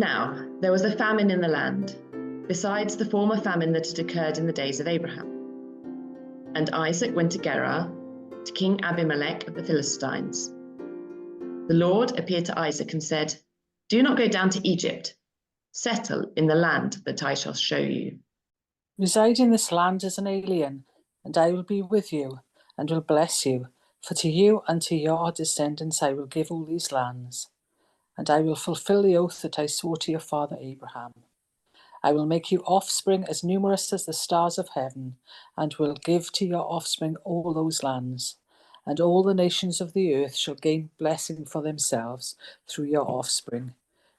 Now, there was a famine in the land, besides the former famine that had occurred in the days of Abraham. And Isaac went to Gerar, to King Abimelech of the Philistines. The Lord appeared to Isaac and said, "Do not go down to Egypt. Settle in the land that I shall show you." Reside in this land as an alien, and I will be with you, and will bless you. For to you and to your descendants I will give all these lands. And I will fulfill the oath that I swore to your father Abraham. I will make you offspring as numerous as the stars of heaven, and will give to your offspring all those lands. And all the nations of the earth shall gain blessing for themselves through your offspring,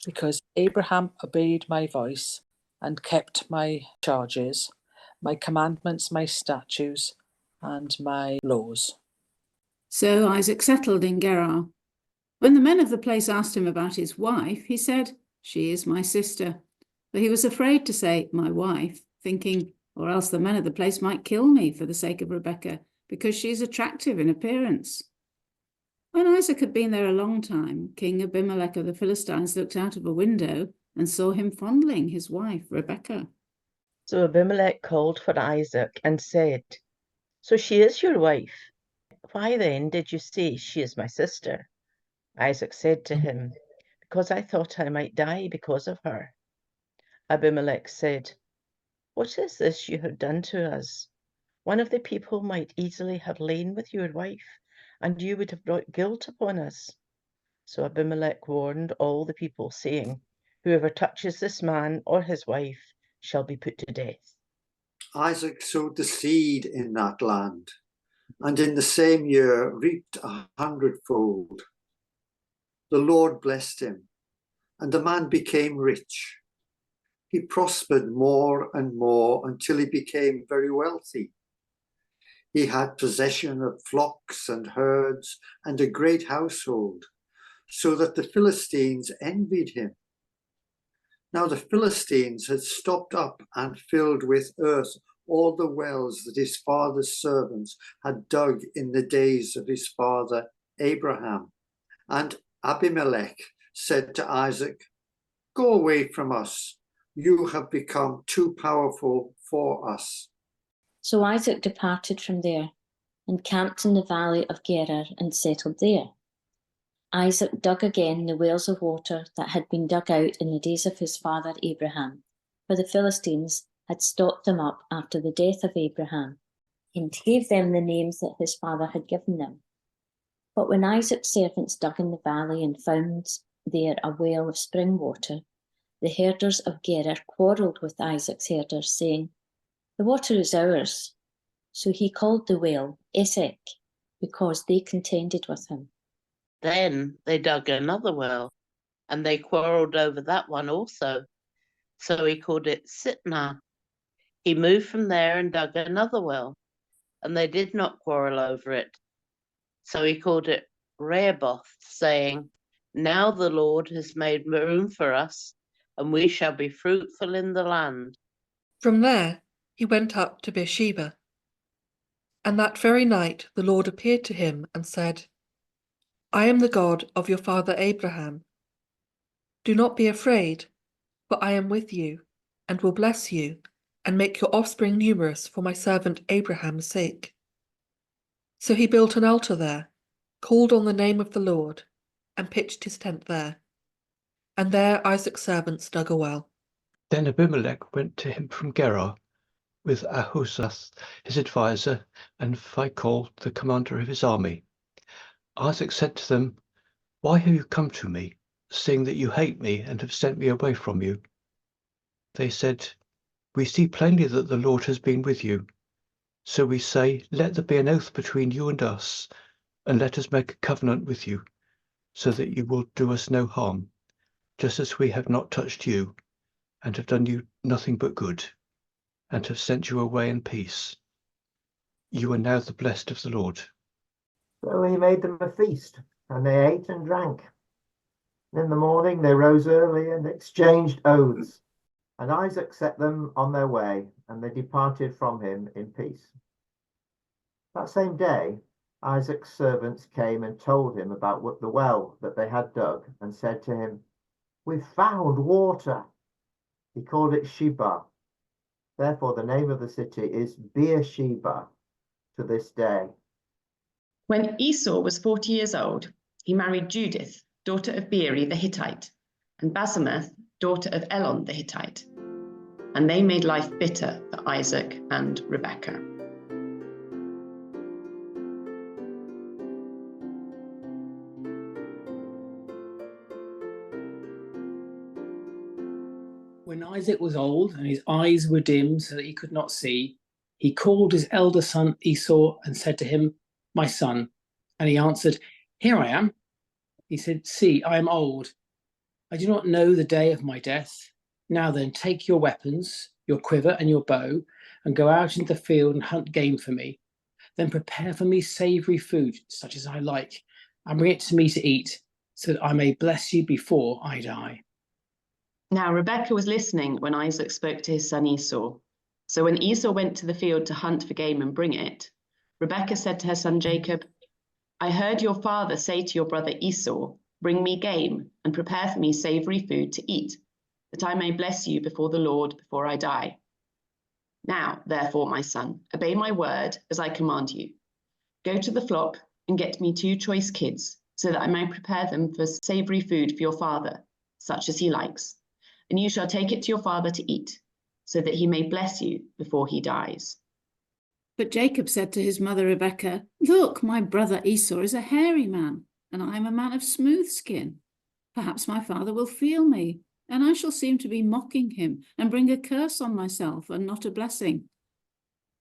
because Abraham obeyed my voice and kept my charges, my commandments, my statutes, and my laws. So Isaac settled in Gerar. When the men of the place asked him about his wife, he said, "She is my sister." But he was afraid to say, "my wife," thinking, or else the men of the place might kill me for the sake of Rebekah, because she is attractive in appearance. When Isaac had been there a long time, King Abimelech of the Philistines looked out of a window and saw him fondling his wife, Rebekah. So Abimelech called for Isaac and said, "So she is your wife? Why then did you say she is my sister?" Isaac said to him, "Because I thought I might die because of her." Abimelech said, "What is this you have done to us? One of the people might easily have lain with your wife, and you would have brought guilt upon us." So Abimelech warned all the people, saying, "Whoever touches this man or his wife shall be put to death." Isaac sowed the seed in that land, and in the same year reaped 100-fold. The Lord blessed him, and the man became rich. He prospered more and more until he became very wealthy. He had possession of flocks and herds and a great household, so that the Philistines envied him. Now the Philistines had stopped up and filled with earth all the wells that his father's servants had dug in the days of his father Abraham. And Abimelech said to Isaac, "Go away from us. You have become too powerful for us." So Isaac departed from there and camped in the valley of Gerar and settled there. Isaac dug again the wells of water that had been dug out in the days of his father Abraham, for the Philistines had stopped them up after the death of Abraham, and gave them the names that his father had given them. But when Isaac's servants dug in the valley and found there a well of spring water, the herders of Gerar quarrelled with Isaac's herders, saying, "The water is ours." So he called the well Esek, because they contended with him. Then they dug another well, and they quarrelled over that one also. So he called it Sitnah. He moved from there and dug another well, and they did not quarrel over it. So he called it Rehoboth, saying, "Now the Lord has made room for us, and we shall be fruitful in the land." From there he went up to Beersheba. And that very night the Lord appeared to him and said, "I am the God of your father Abraham. Do not be afraid, for I am with you, and will bless you, and make your offspring numerous for my servant Abraham's sake." So he built an altar there, called on the name of the Lord, and pitched his tent there. And there Isaac's servants dug a well. Then Abimelech went to him from Gerar, with Ahuzzath his adviser, and Phicol the commander of his army. Isaac said to them, "Why have you come to me, seeing that you hate me and have sent me away from you?" They said, "We see plainly that the Lord has been with you. So we say, let there be an oath between you and us, and let us make a covenant with you, so that you will do us no harm, just as we have not touched you, and have done you nothing but good, and have sent you away in peace. You are now the blessed of the Lord." So he made them a feast, and they ate and drank. In the morning they rose early and exchanged oaths. And Isaac set them on their way, and they departed from him in peace. That same day, Isaac's servants came and told him about the well that they had dug, and said to him, We've found water. He called it Sheba. Therefore, the name of the city is Beersheba to this day. When Esau was 40 years old, he married Judith, daughter of Beeri the Hittite, and Basemath, daughter of Elon the Hittite. And they made life bitter for Isaac and Rebekah. When Isaac was old and his eyes were dim so that he could not see, he called his elder son Esau and said to him, "My son." And he answered, "Here I am." He said, "See, I am old. I do not know the day of my death. Now then, take your weapons, your quiver and your bow, and go out into the field and hunt game for me. Then prepare for me savory food, such as I like, and bring it to me to eat, so that I may bless you before I die." Now Rebekah was listening when Isaac spoke to his son Esau. So when Esau went to the field to hunt for game and bring it, Rebekah said to her son Jacob, "I heard your father say to your brother Esau, 'Bring me game and prepare for me savory food to eat, that I may bless you before the Lord before I die.' Now, therefore, my son, obey my word as I command you. Go to the flock and get me 2 choice kids, so that I may prepare them for savory food for your father, such as he likes. And you shall take it to your father to eat, so that he may bless you before he dies." But Jacob said to his mother Rebekah, "Look, my brother Esau is a hairy man, and I am a man of smooth skin. Perhaps my father will feel me, and I shall seem to be mocking him and bring a curse on myself and not a blessing."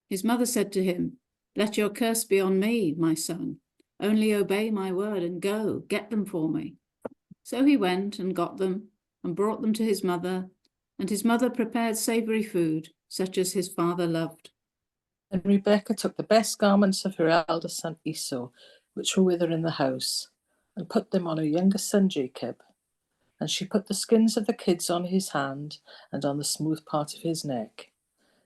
His mother said to him, "Let your curse be on me, my son. Only obey my word and go, get them for me." So he went and got them and brought them to his mother, and his mother prepared savory food, such as his father loved. And Rebekah took the best garments of her elder son Esau, which were with her in the house, and put them on her youngest son Jacob. And she put the skins of the kids on his hand and on the smooth part of his neck.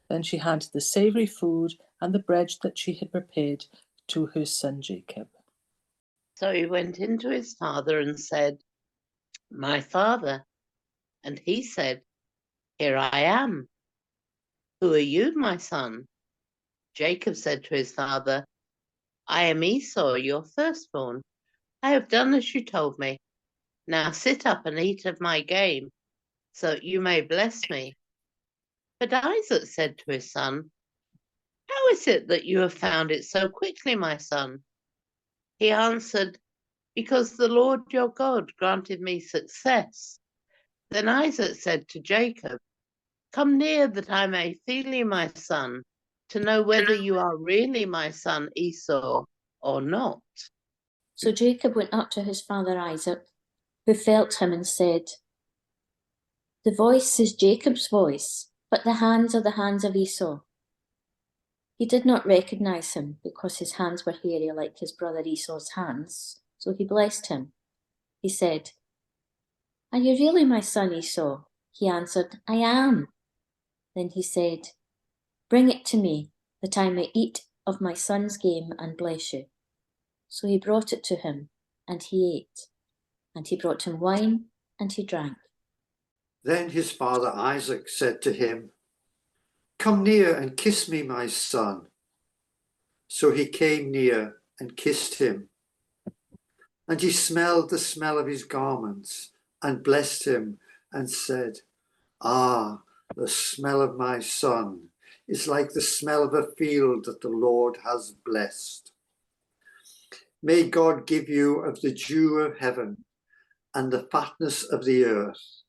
Then she handed the savory food and the bread that she had prepared to her son Jacob. So he went in to his father and said, "My father." And he said, "Here I am." "Who are you, my son?" Jacob said to his father, "I am Esau, your firstborn. I have done as you told me. Now sit up and eat of my game, so that you may bless me." But Isaac said to his son, "How is it that you have found it so quickly, my son?" He answered, "Because the Lord your God granted me success." Then Isaac said to Jacob, "Come near that I may feel you, my son, to know whether you are really my son Esau or not." So Jacob went up to his father Isaac, who felt him and said, "The voice is Jacob's voice, but the hands are the hands of Esau." He did not recognize him because his hands were hairy like his brother Esau's hands, so he blessed him. He said, "Are you really my son Esau?" He answered, "I am." Then he said, "Bring it to me, that I may eat of my son's game and bless you." So he brought it to him, and he ate. And he brought him wine, and he drank. Then his father Isaac said to him, "Come near and kiss me, my son." So he came near and kissed him. And he smelled the smell of his garments and blessed him and said, "Ah, the smell of my son is like the smell of a field that the Lord has blessed. May God give you of the dew of heaven and the fatness of the earth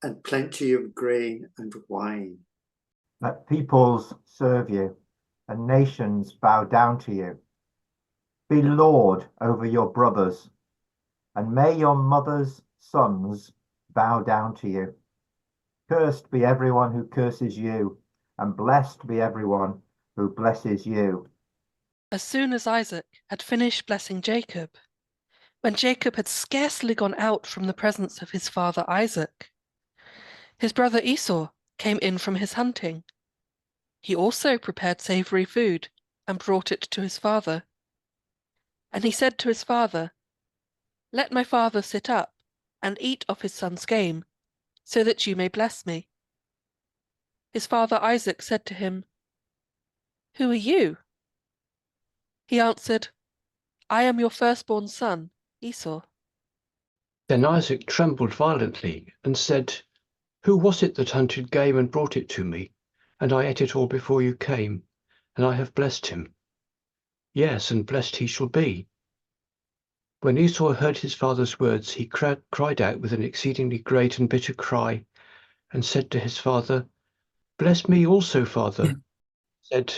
and plenty of grain and wine." Let peoples serve you and nations bow down to you. Be Lord over your brothers, and may your mother's sons bow down to you. Cursed be everyone who curses you, and blessed be everyone who blesses you. As soon as Isaac had finished blessing Jacob, when Jacob had scarcely gone out from the presence of his father Isaac, his brother Esau came in from his hunting. He also prepared savory food and brought it to his father. And he said to his father, "Let my father sit up and eat of his son's game, so that you may bless me. His father Isaac said to him, Who are you? He answered, I am your firstborn son, Esau. Then Isaac trembled violently and said, Who was it that hunted game and brought it to me? And I ate it all before you came, and I have blessed him. Yes, and blessed he shall be. When Esau heard his father's words, he cried out with an exceedingly great and bitter cry, and said to his father, Bless me also, father. Said,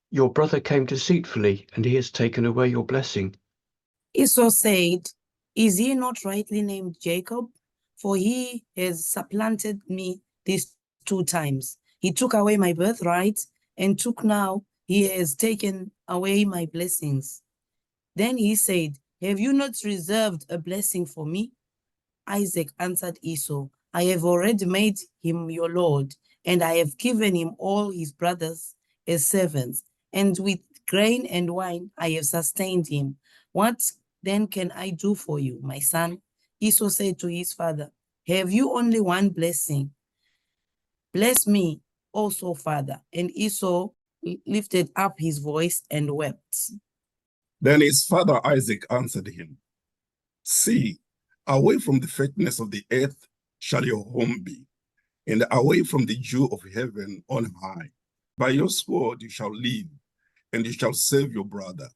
Your brother came deceitfully, and he has taken away your blessing. Esau said, Is he not rightly named Jacob? For he has supplanted me these 2 times. He took away my birthright, and now he has taken away my blessings. Then he said, Have you not reserved a blessing for me? Isaac answered Esau, I have already made him your lord, and I have given him all his brothers as servants, and with grain and wine I have sustained him. What then can I do for you, my son? Esau said to his father, Have you only one blessing? Bless me also, father. And Esau lifted up his voice and wept. Then his father Isaac answered him, See, away from the fatness of the earth shall your home be, and away from the dew of heaven on high. By your sword you shall live, and you shall save your brother.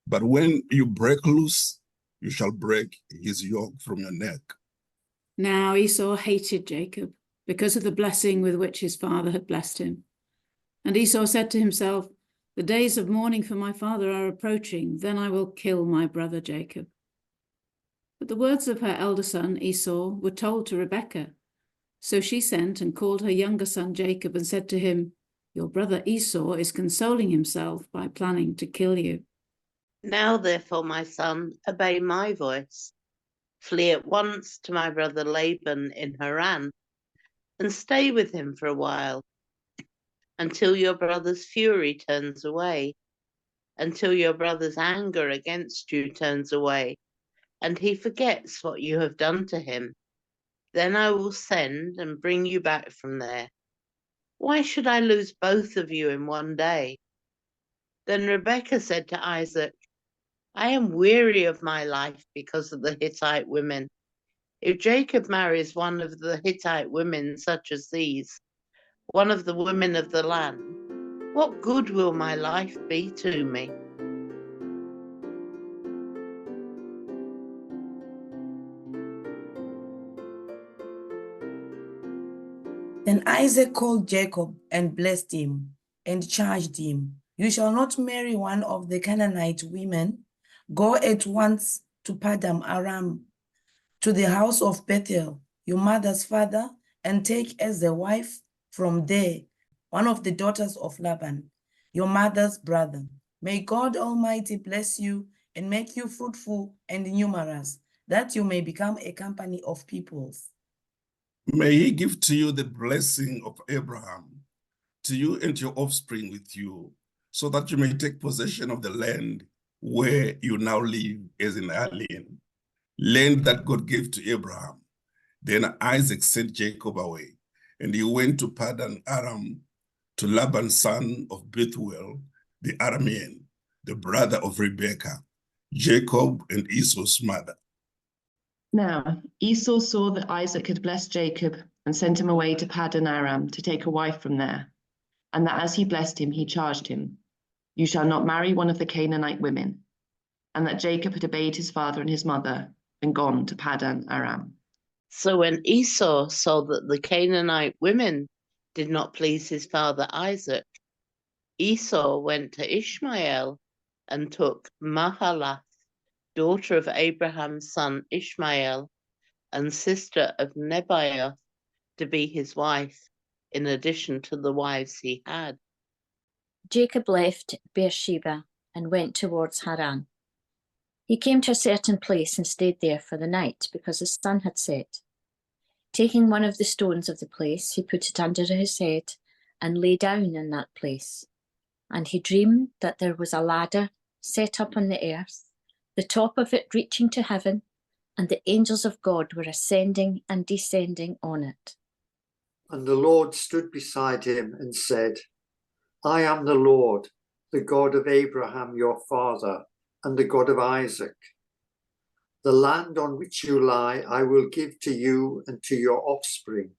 But when you break loose, you shall break his yoke from your neck. Now Esau hated Jacob because of the blessing with which his father had blessed him. And Esau said to himself, The days of mourning for my father are approaching, then I will kill my brother Jacob. But the words of her elder son Esau were told to Rebekah. So she sent and called her younger son Jacob and said to him, Your brother Esau is consoling himself by planning to kill you. Now, therefore, my son, obey my voice. Flee at once to my brother Laban in Haran, and stay with him for a while, until your brother's fury turns away, until your brother's anger against you turns away, and he forgets what you have done to him. Then I will send and bring you back from there. Why should I lose both of you in one day? Then Rebekah said to Isaac, I am weary of my life because of the Hittite women. If Jacob marries one of the Hittite women such as these, one of the women of the land, what good will my life be to me? Then Isaac called Jacob and blessed him and charged him, You shall not marry one of the Canaanite women. Go at once to Paddan Aram, to the house of Bethuel, your mother's father, and take as a wife from there one of the daughters of Laban, your mother's brother. May God Almighty bless you and make you fruitful and numerous, that you may become a company of peoples. May he give to you the blessing of Abraham, to you and your offspring with you, so that you may take possession of the land where you now live as an alien, land that God gave to Abraham. Then Isaac sent Jacob away, and he went to Paddan Aram, to Laban, son of Bethuel, the Aramean, the brother of Rebekah, Jacob and Esau's mother. Now Esau saw that Isaac had blessed Jacob and sent him away to Paddan Aram to take a wife from there, and that as he blessed him, he charged him, You shall not marry one of the Canaanite women, and that Jacob had obeyed his father and his mother and gone to Paddan Aram. So when Esau saw that the Canaanite women did not please his father Isaac, Esau went to Ishmael and took Mahalath, daughter of Abraham's son Ishmael, and sister of Nebaioth, to be his wife, in addition to the wives he had. Jacob left Beersheba and went towards Haran. He came to a certain place and stayed there for the night because the sun had set. Taking one of the stones of the place, he put it under his head and lay down in that place. And he dreamed that there was a ladder set up on the earth, the top of it reaching to heaven, and the angels of God were ascending and descending on it. And the Lord stood beside him and said, I am the Lord, the God of Abraham your father, and the God of Isaac. The land on which you lie I will give to you and to your offspring.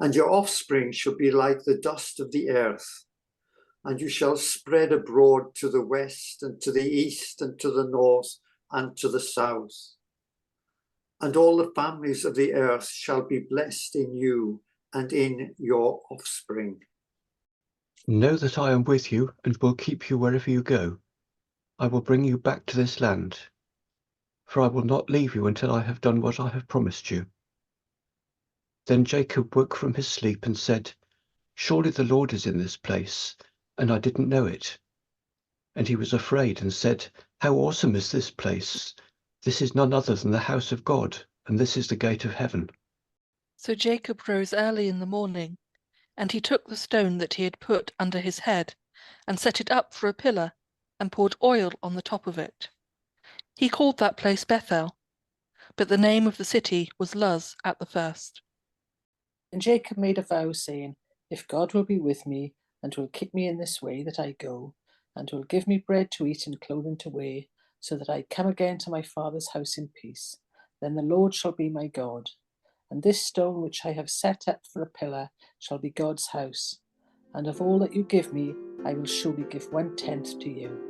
And your offspring shall be like the dust of the earth, and you shall spread abroad to the west and to the east and to the north and to the south. And all the families of the earth shall be blessed in you and in your offspring. Know that I am with you and will keep you wherever you go. I will bring you back to this land, for I will not leave you until I have done what I have promised you. Then Jacob woke from his sleep and said, Surely the Lord is in this place, and I didn't know it. And he was afraid and said, How awesome is this place! This is none other than the house of God, and this is the gate of heaven. So Jacob rose early in the morning, and he took the stone that he had put under his head, and set it up for a pillar, and poured oil on the top of it. He called that place Bethel, but the name of the city was Luz at the first. And Jacob made a vow, saying, If God will be with me, and will keep me in this way that I go, and will give me bread to eat and clothing to wear, so that I come again to my father's house in peace, then the Lord shall be my God. And this stone which I have set up for a pillar shall be God's house. And of all that you give me, I will surely give 1/10 to you.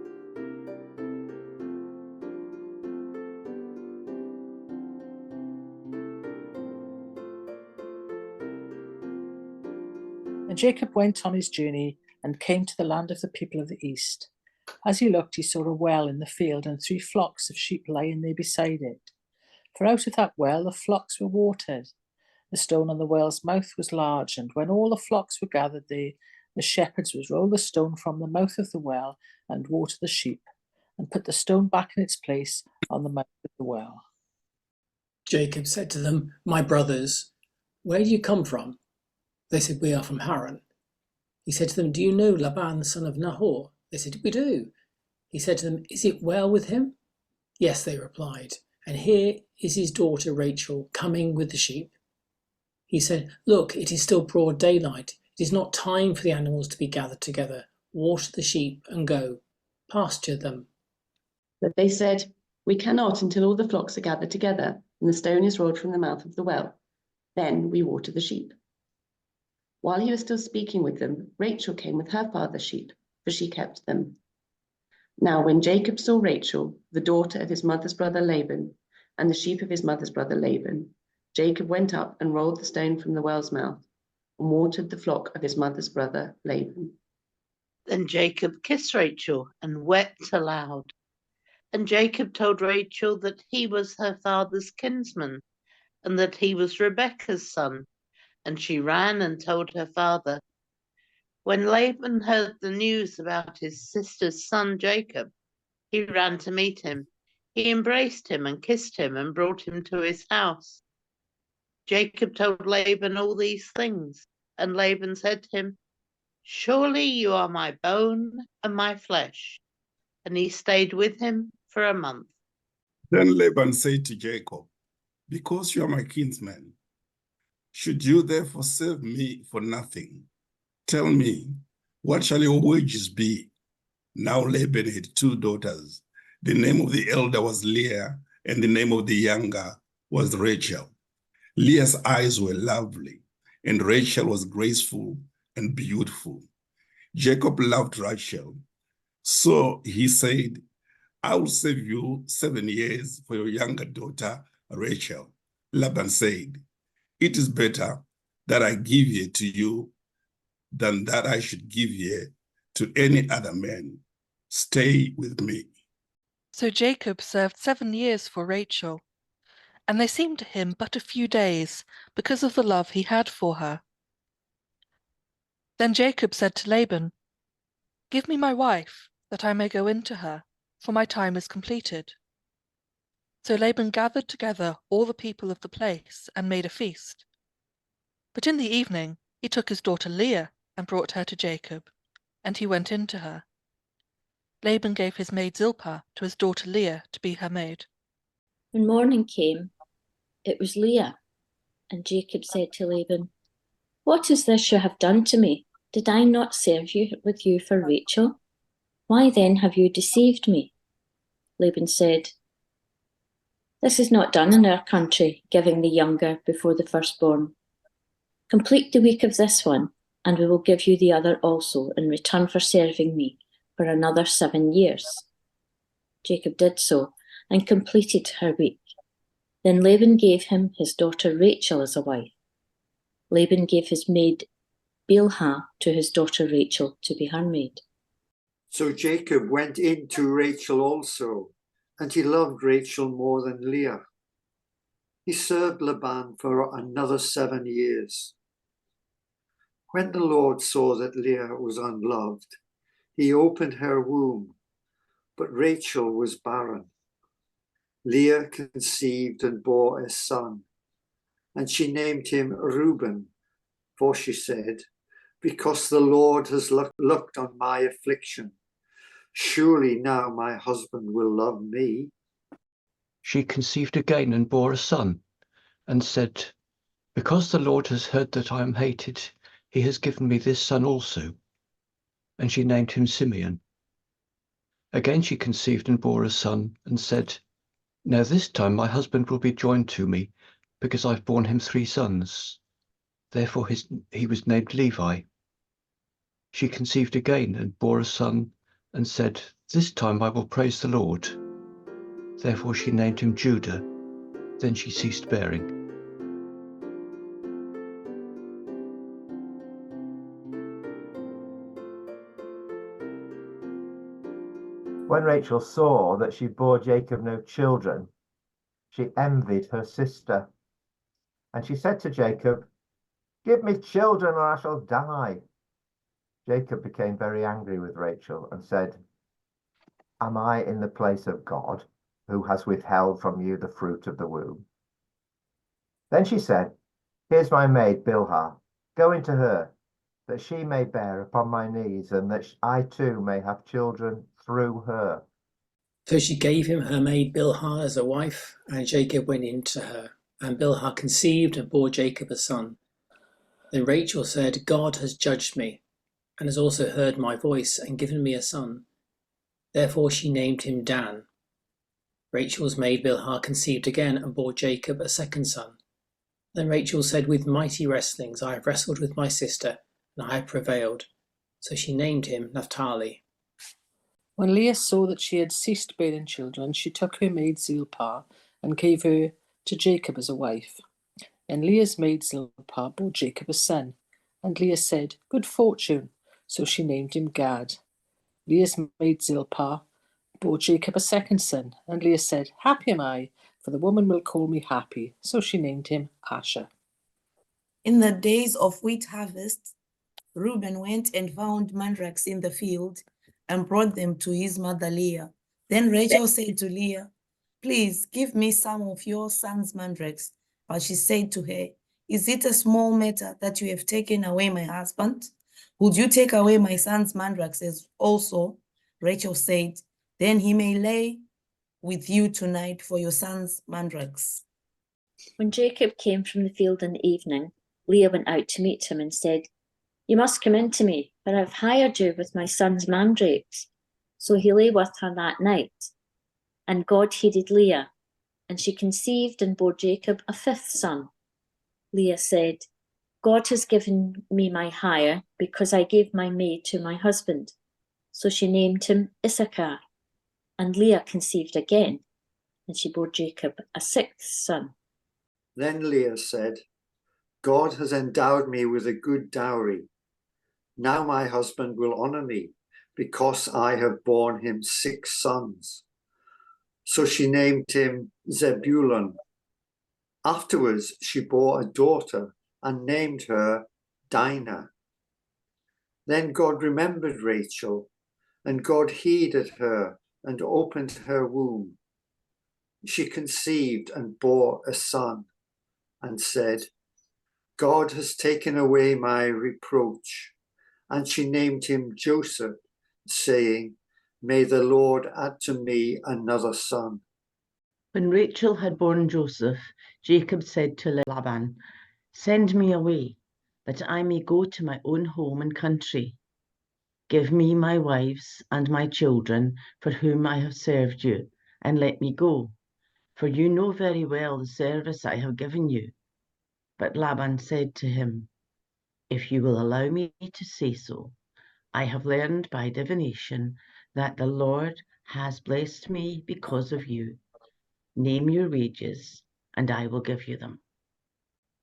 And Jacob went on his journey and came to the land of the people of the east. As he looked, he saw a well in the field and 3 flocks of sheep lying there beside it. For out of that well the flocks were watered. The stone on the well's mouth was large, and when all the flocks were gathered there, the shepherds would roll the stone from the mouth of the well and water the sheep, and put the stone back in its place on the mouth of the well. Jacob said to them, My brothers, where do you come from? They said, We are from Haran. He said to them, Do you know Laban, the son of Nahor? They said, We do. He said to them, Is it well with him? Yes, they replied. And here is his daughter Rachel coming with the sheep. He said, Look, it is still broad daylight. It is not time for the animals to be gathered together. Water the sheep and go. Pasture them. But they said, We cannot until all the flocks are gathered together, and the stone is rolled from the mouth of the well. Then we water the sheep. While he was still speaking with them, Rachel came with her father's sheep, for she kept them. Now when Jacob saw Rachel, the daughter of his mother's brother Laban, and the sheep of his mother's brother Laban, Jacob went up and rolled the stone from the well's mouth, and watered the flock of his mother's brother Laban. Then Jacob kissed Rachel and wept aloud. And Jacob told Rachel that he was her father's kinsman, and that he was Rebekah's son. And she ran and told her father. When Laban heard the news about his sister's son Jacob, he ran to meet him. He embraced him and kissed him and brought him to his house. Jacob told Laban all these things, and Laban said to him, Surely you are my bone and my flesh. And he stayed with him for a month. Then Laban said to Jacob, Because you are my kinsman, should you therefore serve me for nothing? Tell me, what shall your wages be? Now Laban had 2 daughters. The name of the elder was Leah, and the name of the younger was Rachel. Leah's eyes were lovely, and Rachel was graceful and beautiful. Jacob loved Rachel. So he said, I will save you 7 years for your younger daughter, Rachel. Laban said, It is better that I give her to you than that I should give her to any other man. Stay with me. So Jacob served 7 years for Rachel, and they seemed to him but a few days because of the love he had for her. Then Jacob said to Laban, Give me my wife, that I may go in to her, for my time is completed. So Laban gathered together all the people of the place and made a feast. But in the evening he took his daughter Leah and brought her to Jacob, and he went in to her. Laban gave his maid Zilpah to his daughter Leah to be her maid. When morning came, it was Leah, and Jacob said to Laban, "What is this you have done to me? Did I not serve with you for Rachel? Why then have you deceived me?" Laban said, "This is not done in our country, giving the younger before the firstborn. Complete the week of this one, and we will give you the other also in return for serving me for another 7 years." Jacob did so and completed her week. Then Laban gave him his daughter Rachel as a wife. Laban gave his maid Bilhah to his daughter Rachel to be her maid. So Jacob went in to Rachel also, and he loved Rachel more than Leah. He served Laban for another 7 years. When the Lord saw that Leah was unloved, he opened her womb, but Rachel was barren. Leah conceived and bore a son, and she named him Reuben, for she said, "Because the Lord has looked on my affliction, surely now my husband will love me." She conceived again and bore a son, and said, "Because the Lord has heard that I am hated, he has given me this son also." And she named him Simeon. Again she conceived and bore a son, and said, "Now this time my husband will be joined to me, because I've borne him 3 sons. Therefore he was named Levi. She conceived again and bore a son, and said, "This time I will praise the Lord." Therefore she named him Judah. Then she ceased bearing. When Rachel saw that she bore Jacob no children, she envied her sister. And she said to Jacob, "Give me children or I shall die." Jacob became very angry with Rachel and said, "Am I in the place of God, who has withheld from you the fruit of the womb?" Then she said, "Here's my maid Bilhah. Go into her, that she may bear upon my knees, and that I too may have children through her." So she gave him her maid Bilhah as a wife, and Jacob went in to her. And Bilhah conceived and bore Jacob a son. Then Rachel said, "God has judged me, and has also heard my voice, and given me a son." Therefore she named him Dan. Rachel's maid Bilhah conceived again and bore Jacob a second son. Then Rachel said, "With mighty wrestlings I have wrestled with my sister, and I have prevailed." So she named him Naphtali. When Leah saw that she had ceased bearing children, she took her maid Zilpah and gave her to Jacob as a wife. And Leah's maid Zilpah bore Jacob a son. And Leah said, "Good fortune." So she named him Gad. Leah's maid Zilpah bore Jacob a second son. And Leah said, "Happy am I, for the woman will call me happy." So she named him Asher. In the days of wheat harvest, Reuben went and found mandrakes in the field and brought them to his mother Leah. Then Rachel said to Leah, "Please give me some of your son's mandrakes." But she said to her, "Is it a small matter that you have taken away my husband? Would you take away my son's mandrakes as also?" Rachel said, "Then he may lay with you tonight for your son's mandrakes." When Jacob came from the field in the evening, Leah went out to meet him and said, "You must come in to me, for I have hired you with my son's mandrakes." So he lay with her that night. And God heeded Leah, and she conceived and bore Jacob a 5th son. Leah said, "God has given me my hire, because I gave my maid to my husband." So she named him Issachar. And Leah conceived again, and she bore Jacob a 6th son. Then Leah said, "God has endowed me with a good dowry. Now my husband will honor me, because I have borne him 6 sons." So she named him Zebulun. Afterwards she bore a daughter and named her Dinah. Then God remembered Rachel, and God heeded her and opened her womb. She conceived and bore a son, and said, "God has taken away my reproach." And she named him Joseph, saying, "May the Lord add to me another son." When Rachel had borne Joseph, Jacob said to Laban, "Send me away, that I may go to my own home and country. Give me my wives and my children for whom I have served you, and let me go, for you know very well the service I have given you." But Laban said to him, "If you will allow me to say so, I have learned by divination that the Lord has blessed me because of you. Name your wages, and I will give you them."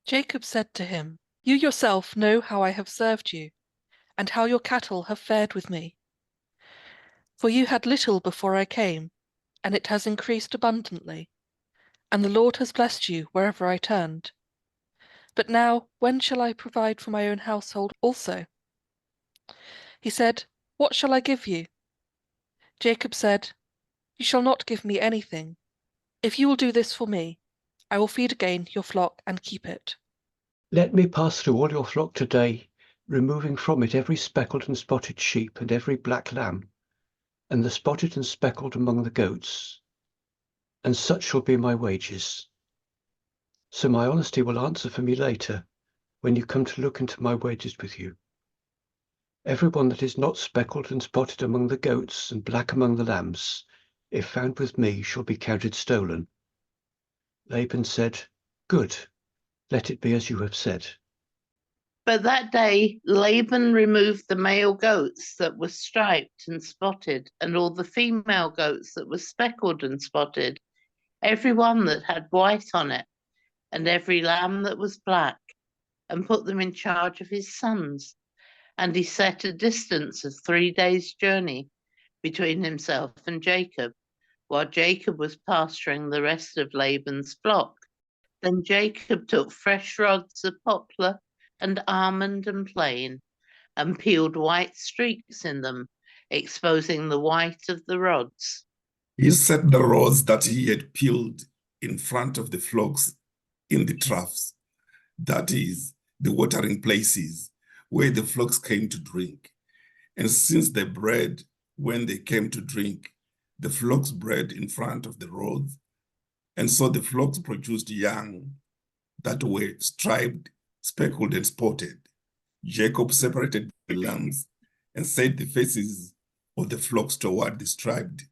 Jacob said to him, "You yourself know how I have served you, and how your cattle have fared with me. For you had little before I came, and it has increased abundantly, and the Lord has blessed you wherever I turned. But now, when shall I provide for my own household also?" He said, "What shall I give you?" Jacob said, "You shall not give me anything. If you will do this for me, I will feed again your flock and keep it." Let me pass through all your flock today, removing from it every speckled and spotted sheep and every black lamb, and the spotted and speckled among the goats, and such shall be my wages. So my honesty will answer for me later, when you come to look into my wages with you. Every one that is not speckled and spotted among the goats and black among the lambs, if found with me, shall be counted stolen." Laban said, "Good, let it be as you have said." But that day Laban removed the male goats that were striped and spotted, and all the female goats that were speckled and spotted, every one that had white on it, and every lamb that was black, and put them in charge of his sons. And he set a distance of 3 days' journey between himself and Jacob, while Jacob was pasturing the rest of Laban's flock. Then Jacob took fresh rods of poplar and almond and plane, and peeled white streaks in them, exposing the white of the rods. He set the rods that he had peeled in front of the flocks in the troughs, that is, the watering places where the flocks came to drink. And since they bred when they came to drink, the flocks bred in front of the rods. And so the flocks produced young that were striped, speckled, and spotted. Jacob separated the lambs and set the faces of the flocks toward the striped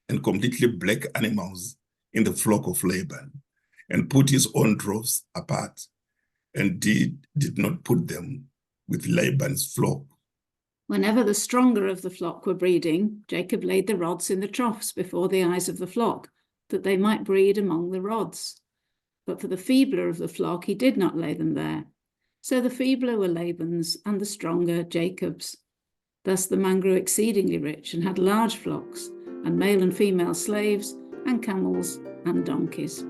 and completely black animals in the flock of Laban, and put his own droves apart, and did not put them with Laban's flock. Whenever the stronger of the flock were breeding, Jacob laid the rods in the troughs before the eyes of the flock, that they might breed among the rods. But for the feebler of the flock, he did not lay them there. So the feebler were Laban's, and the stronger Jacob's. Thus the man grew exceedingly rich, and had large flocks, and male and female slaves, and camels and donkeys.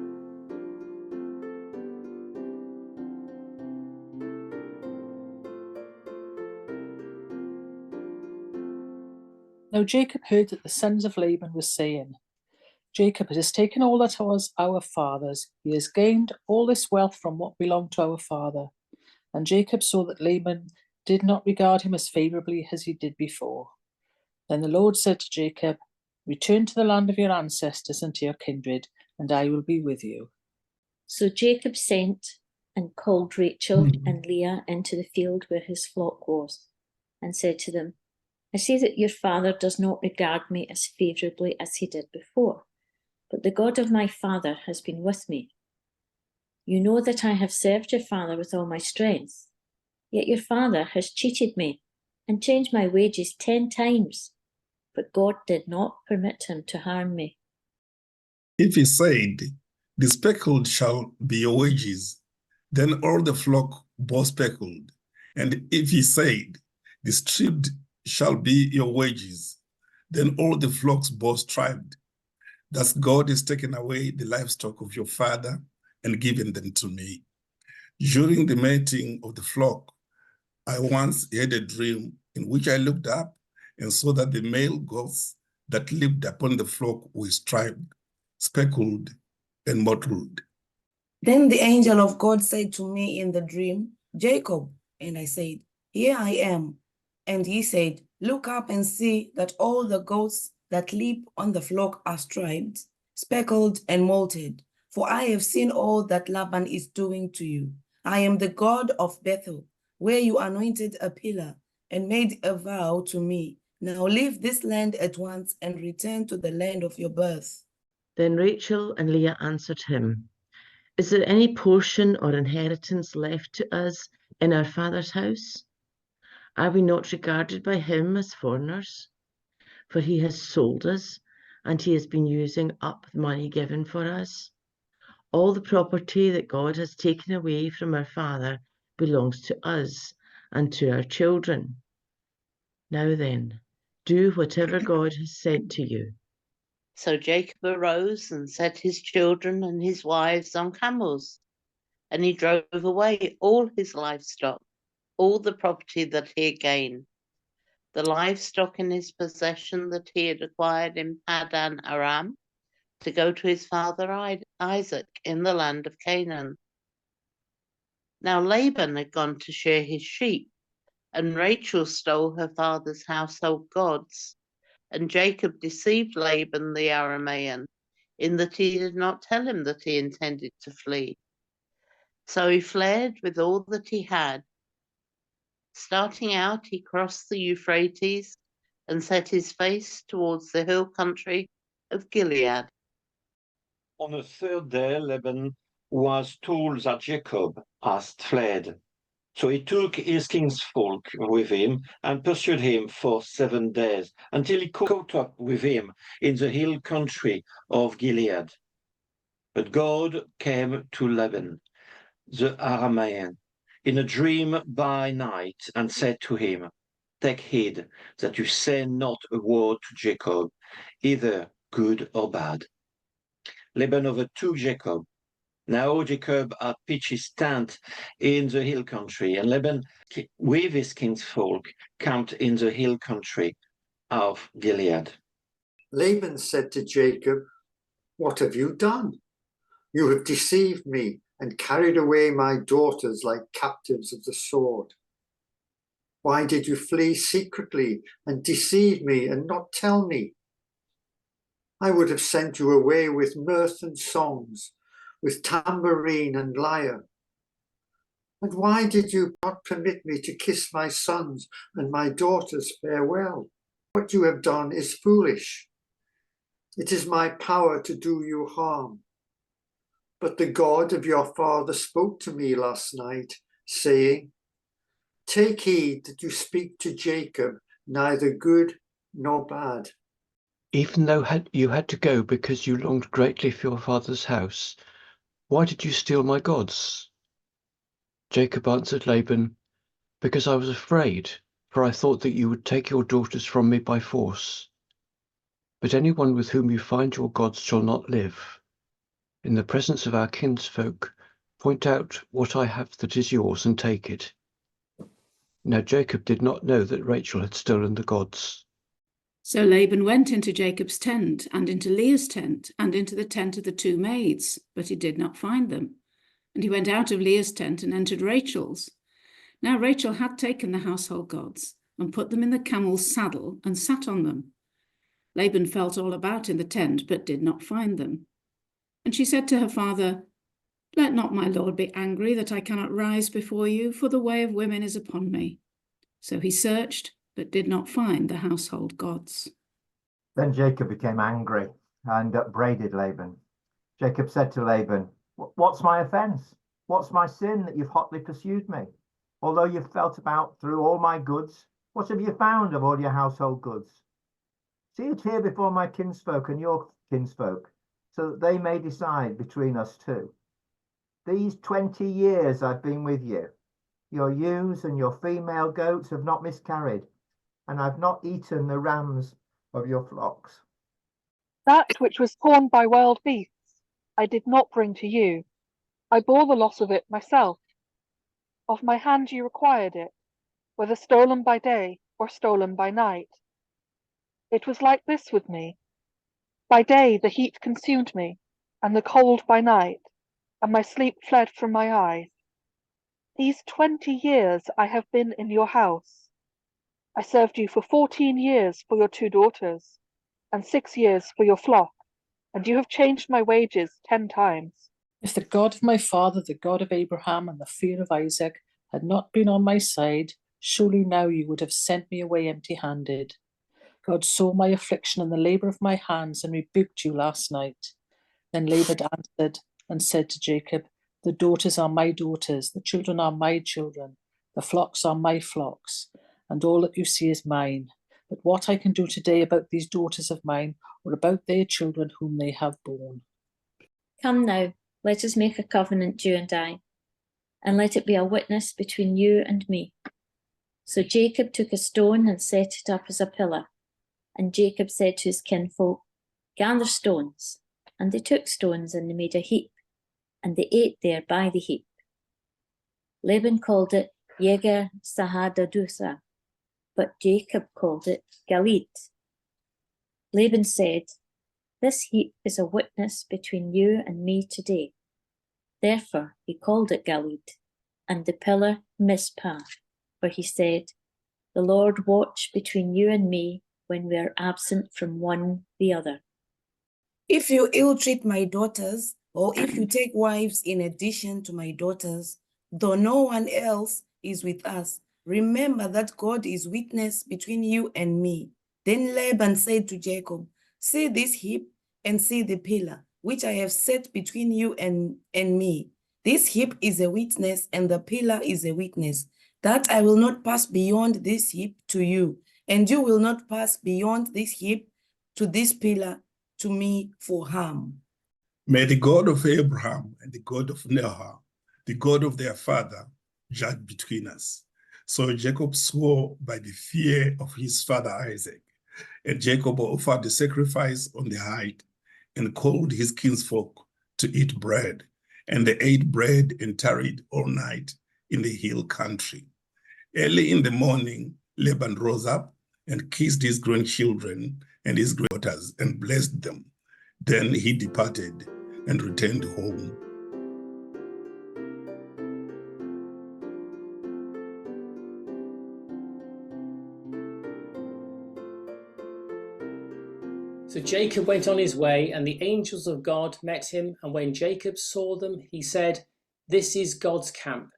Now Jacob heard that the sons of Laban were saying, "Jacob has taken all that was our father's. He has gained all this wealth from what belonged to our father." And Jacob saw that Laban did not regard him as favorably as he did before. Then the Lord said to Jacob, "Return to the land of your ancestors and to your kindred, and I will be with you." So Jacob sent and called Rachel and Leah into the field where his flock was, and said to them, "I see that your father does not regard me as favourably as he did before, but the God of my father has been with me. You know that I have served your father with all my strength, yet your father has cheated me and changed my wages 10 times, but God did not permit him to harm me." If he said, "The speckled shall be your wages," then all the flock bore speckled. And if he said, "The striped shall be your wages," then all the flocks bore striped. Thus God has taken away the livestock of your father and given them to me. During the mating of the flock, I once had a dream in which I looked up and saw that the male goats that lived upon the flock were striped, speckled, and mottled. Then the angel of God said to me in the dream, "Jacob." And I said, "Here I am." And he said, "Look up and see that all the goats that live on the flock are striped, speckled and molted. For I have seen all that Laban is doing to you. I am the God of Bethel, where you anointed a pillar and made a vow to me. Now leave this land at once and return to the land of your birth. Then Rachel and Leah answered him, Is there any portion or inheritance left to us in our father's house? Are we not regarded by him as foreigners? For he has sold us, and he has been using up the money given for us. All the property that God has taken away from our father belongs to us and to our children. Now then, do whatever God has said to you. So Jacob arose and set his children and his wives on camels, and he drove away all his livestock, all the property that he had gained, the livestock in his possession that he had acquired in Paddan Aram, to go to his father Isaac in the land of Canaan. Now Laban had gone to shear his sheep, and Rachel stole her father's household gods. And Jacob deceived Laban the Aramean, in that he did not tell him that he intended to flee. So he fled with all that he had. Starting out, he crossed the Euphrates and set his face towards the hill country of Gilead. On the third day, Laban was told that Jacob had fled. So he took his kinsfolk with him and pursued him for 7 days until he caught up with him in the hill country of Gilead. But God came to Laban, the Aramean, in a dream by night and said to him, Take heed that you say not a word to Jacob, either good or bad. Laban overtook Jacob. Now Jacob had pitched his tent in the hill country, and Laban with his kinsfolk camped in the hill country of Gilead. Laban said to Jacob, What have you done? You have deceived me and carried away my daughters like captives of the sword. Why did you flee secretly and deceive me and not tell me? I would have sent you away with mirth and songs, with tambourine and lyre. And why did you not permit me to kiss my sons and my daughters farewell? What you have done is foolish. It is my power to do you harm. But the God of your father spoke to me last night, saying, Take heed that you speak to Jacob neither good nor bad. Even though you had to go because you longed greatly for your father's house, why did you steal my gods? Jacob answered Laban, Because I was afraid, for I thought that you would take your daughters from me by force. But anyone with whom you find your gods shall not live. In the presence of our kinsfolk, point out what I have that is yours and take it. Now Jacob did not know that Rachel had stolen the gods. So Laban went into Jacob's tent and into Leah's tent and into the tent of the two maids, but he did not find them. And he went out of Leah's tent and entered Rachel's. Now Rachel had taken the household gods and put them in the camel's saddle and sat on them. Laban felt all about in the tent, but did not find them. And she said to her father, Let not my lord be angry that I cannot rise before you, for the way of women is upon me. So he searched, but did not find the household gods. Then Jacob became angry and upbraided Laban. Jacob said to Laban, What's my offense? What's my sin that you've hotly pursued me? Although you've felt about through all my goods, what have you found of all your household goods? See it here before my kinsfolk and your kinsfolk, so that they may decide between us two. These 20 years I've been with you. Your ewes and your female goats have not miscarried, and I've not eaten the rams of your flocks. That which was torn by wild beasts I did not bring to you. I bore the loss of it myself. Of my hand you required it, whether stolen by day or stolen by night. It was like this with me. By day the heat consumed me, and the cold by night, and my sleep fled from my eyes. These 20 years I have been in your house. I served you for 14 years for your two daughters, and 6 years for your flock, and you have changed my wages 10 times. If the God of my father, the God of Abraham, and the fear of Isaac had not been on my side, surely now you would have sent me away empty-handed. God saw my affliction and the labour of my hands and rebuked you last night. Then Laban answered and said to Jacob, the daughters are my daughters, the children are my children, the flocks are my flocks, and all that you see is mine. But what I can do today about these daughters of mine, or about their children whom they have borne. Come now, let us make a covenant, you and I, and let it be a witness between you and me. So Jacob took a stone and set it up as a pillar. And Jacob said to his kinfolk, gather stones. And they took stones and they made a heap, and they ate there by the heap. Laban called it Yeger Sahadadutha, but Jacob called it Galid. Laban said, this heap is a witness between you and me today. Therefore he called it Galid, and the pillar Mizpah, for he said, the Lord watch between you and me when we are absent from one the other. If you ill-treat my daughters, or if you take wives in addition to my daughters, though no one else is with us, remember that God is witness between you and me. Then Laban said to Jacob, see this heap and see the pillar, which I have set between you and me. This heap is a witness, and the pillar is a witness, that I will not pass beyond this heap to you, and you will not pass beyond this heap to this pillar to me for harm. May the God of Abraham and the God of Nahor, the God of their father, judge between us. So Jacob swore by the fear of his father Isaac, and Jacob offered the sacrifice on the height and called his kinsfolk to eat bread. And they ate bread and tarried all night in the hill country. Early in the morning, Laban rose up and kissed his grandchildren and his daughters and blessed them. Then he departed and returned home. So Jacob went on his way, and the angels of God met him. And when Jacob saw them, he said, this is God's camp.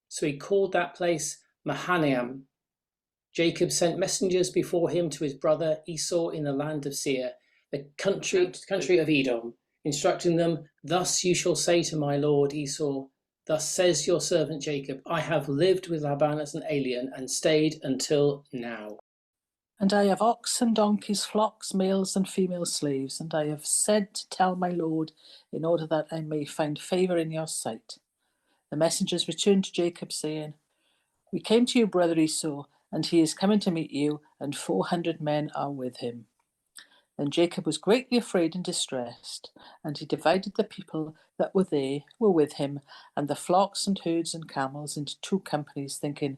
So he called that place Mahanaim. Jacob sent messengers before him to his brother Esau in the land of Seir, the country of Edom, instructing them, thus you shall say to my lord Esau, thus says your servant Jacob, I have lived with Laban as an alien and stayed until now. And I have oxen, donkeys, flocks, males and female slaves, and I have said to tell my lord, in order that I may find favour in your sight. The messengers returned to Jacob, saying, we came to your brother Esau, and he is coming to meet you, and 400 men are with him. Then Jacob was greatly afraid and distressed, and he divided the people that were with him, and the flocks and herds and camels into 2 companies, thinking,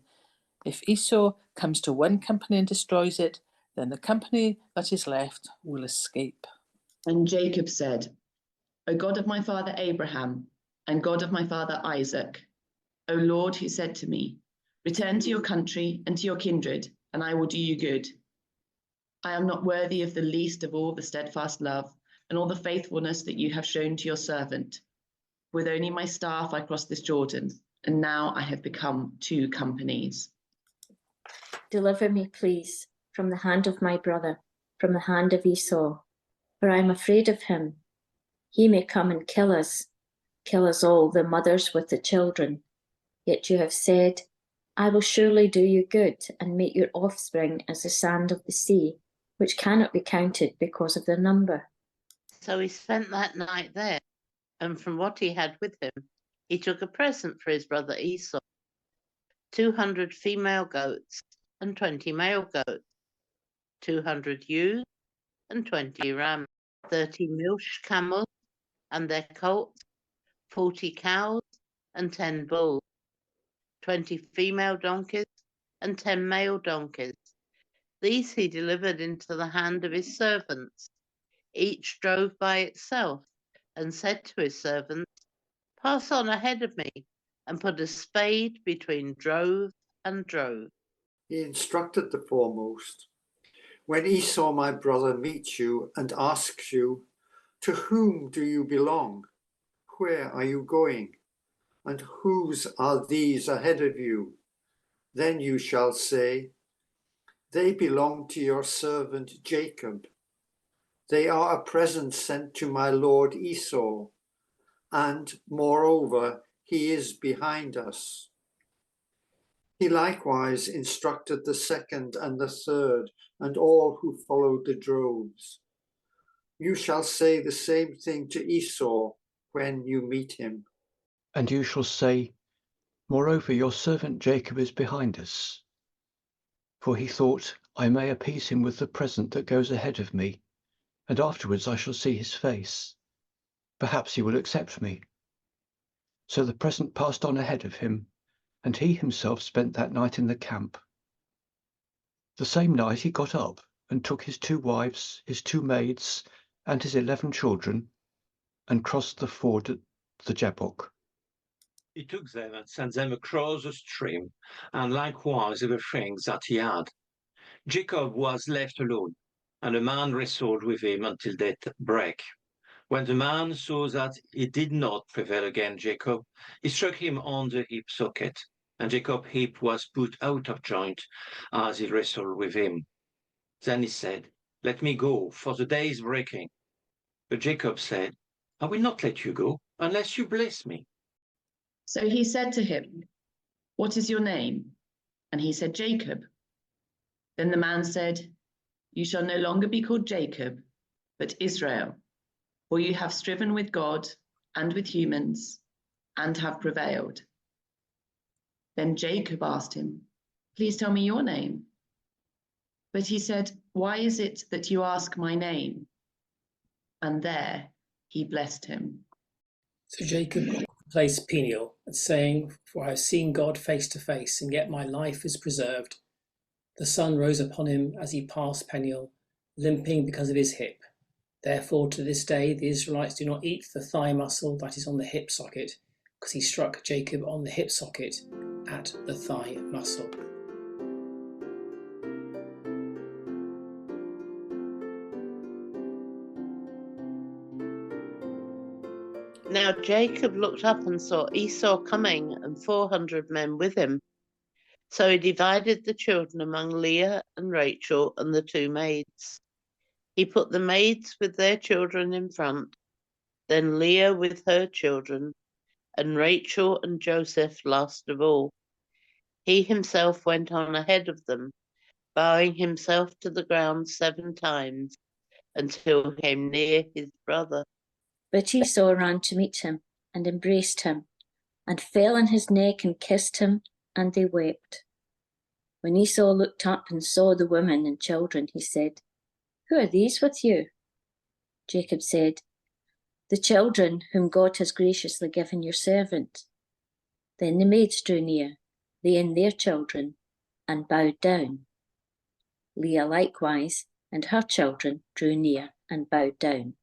if Esau comes to one company and destroys it, then the company that is left will escape. And Jacob said, O God of my father Abraham, and God of my father Isaac, O Lord, who said to me, return to your country and to your kindred, and I will do you good. I am not worthy of the least of all the steadfast love and all the faithfulness that you have shown to your servant. With only my staff I crossed this Jordan, and now I have become 2 companies. Deliver me, please, from the hand of my brother, from the hand of Esau, for I am afraid of him. He may come and kill us all, the mothers with the children. Yet you have said, I will surely do you good and make your offspring as the sand of the sea, which cannot be counted because of their number. So he spent that night there, and from what he had with him, he took a present for his brother Esau, 200 female goats and 20 male goats, 200 ewes and 20 rams, 30 milch camels and their colts, 40 cows and 10 bulls, 20 female donkeys and 10 male donkeys. These he delivered into the hand of his servants. Each drove by itself, and said to his servants, pass on ahead of me, and put a spade between drove and drove. He instructed the foremost, when Esau my brother meets you and asks you, To whom do you belong? Where are you going? And whose are these ahead of you? Then you shall say, they belong to your servant Jacob. They are a present sent to my lord Esau, and moreover, he is behind us. He likewise instructed the second and the third, and all who followed the droves. You shall say the same thing to Esau when you meet him. And you shall say, moreover, your servant Jacob is behind us. For he thought, I may appease him with the present that goes ahead of me, and afterwards I shall see his face. Perhaps he will accept me. So the present passed on ahead of him, and he himself spent that night in the camp. The same night he got up and took his 2 wives, his 2 maids, and his 11 children, and crossed the ford at the Jabbok. He took them and sent them across the stream, and likewise everything that he had. Jacob was left alone, and a man wrestled with him until daybreak. When the man saw that he did not prevail against Jacob, he struck him on the hip socket, and Jacob's hip was put out of joint as he wrestled with him. Then he said, let me go, for the day is breaking. But Jacob said, I will not let you go unless you bless me. So he said to him, what is your name? And he said, Jacob. Then the man said, you shall no longer be called Jacob, but Israel, for you have striven with God and with humans, and have prevailed. Then Jacob asked him, please tell me your name. But he said, why is it that you ask my name? And there he blessed him. So Jacob placed Peniel, saying, for I have seen God face to face, and yet my life is preserved. The sun rose upon him as he passed Peniel, limping because of his hip. Therefore, to this day, the Israelites do not eat the thigh muscle that is on the hip socket, because he struck Jacob on the hip socket at the thigh muscle. Now Jacob looked up and saw Esau coming, and 400 men with him. So he divided the children among Leah and Rachel and the 2 maids. He put the maids with their children in front, then Leah with her children, and Rachel and Joseph last of all. He himself went on ahead of them, bowing himself to the ground 7 times, until he came near his brother. But Esau ran to meet him and embraced him, and fell on his neck and kissed him, and they wept. When Esau looked up and saw the women and children, he said, who are these with you? Jacob said, the children whom God has graciously given your servant. Then the maids drew near, they and their children, and bowed down. Leah likewise and her children drew near and bowed down.